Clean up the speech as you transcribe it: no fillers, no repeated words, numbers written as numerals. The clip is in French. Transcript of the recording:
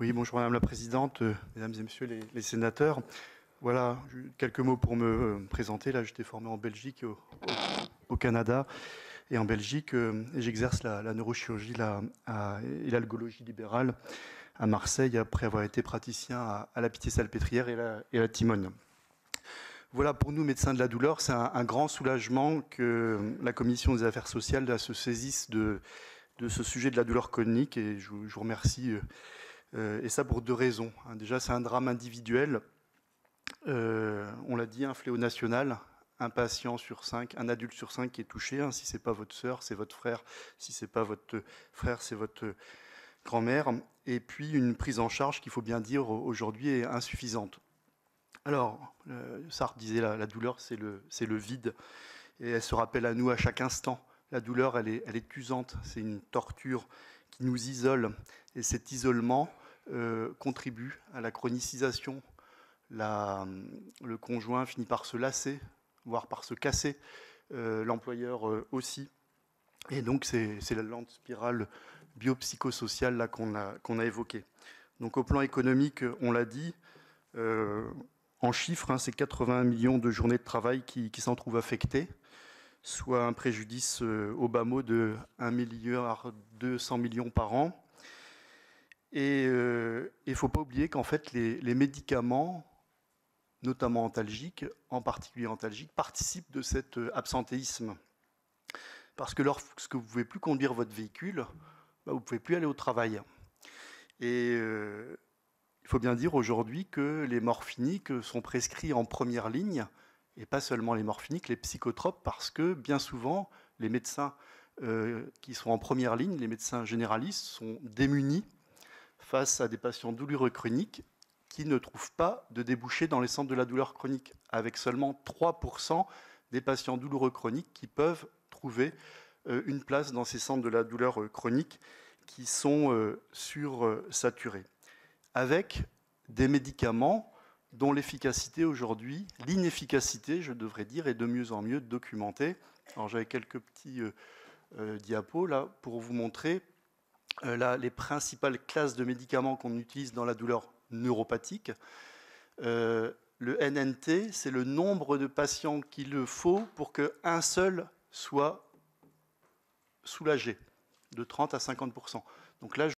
Oui, bonjour Madame la Présidente, Mesdames et Messieurs les sénateurs. Voilà, quelques mots pour me présenter. Là, j'étais formé en Belgique, au Canada et en Belgique. Et j'exerce la neurochirurgie et l'algologie libérale à Marseille, après avoir été praticien à la Pitié-Salpêtrière et à la Timone. Voilà, pour nous, médecins de la douleur, c'est un grand soulagement que la Commission des affaires sociales là, se saisisse de ce sujet de la douleur chronique. Et je vous remercie. Et ça pour deux raisons. Déjà, c'est un drame individuel. On l'a dit, un fléau national. Un patient sur 5, un adulte sur 5 qui est touché. Si c'est pas votre sœur, c'est votre frère. Si c'est pas votre frère, c'est votre grand-mère. Et puis une prise en charge qu'il faut bien dire aujourd'hui est insuffisante. Alors, Sartre disait la douleur, c'est le vide. Et elle se rappelle à nous à chaque instant. La douleur, elle est usante. C'est une torture qui nous isole. Et cet isolement contribue à la chronicisation. Le conjoint finit par se lasser, voire par se casser. L'employeur aussi. Et donc, c'est la lente spirale biopsychosociale là, qu'on a évoquée. Donc, au plan économique, on l'a dit, en chiffres, c'est 80 millions de journées de travail qui s'en trouvent affectées, soit un préjudice au bas mot de 1,2 milliard par an. Et il ne faut pas oublier qu'en fait, les médicaments, notamment antalgiques, en particulier antalgiques, participent de cet absentéisme. Parce que lorsque vous ne pouvez plus conduire votre véhicule, vous ne pouvez plus aller au travail. Et il faut bien dire aujourd'hui que les morphiniques sont prescrits en première ligne, et pas seulement les morphiniques, les psychotropes, parce que bien souvent, les médecins qui sont en première ligne, les médecins généralistes, sont démunis face à des patients douloureux chroniques qui ne trouvent pas de débouché dans les centres de la douleur chronique, avec seulement 3% des patients douloureux chroniques qui peuvent trouver une place dans ces centres de la douleur chronique qui sont sursaturés, avec des médicaments dont l'efficacité aujourd'hui, l'inefficacité, je devrais dire, est de mieux en mieux documentée. Alors j'avais quelques petits diapos là pour vous montrer les principales classes de médicaments qu'on utilise dans la douleur neuropathique. Le NNT, c'est le nombre de patients qu'il faut pour qu'un seul soit soulagé, de 30 à 50%. Donc là,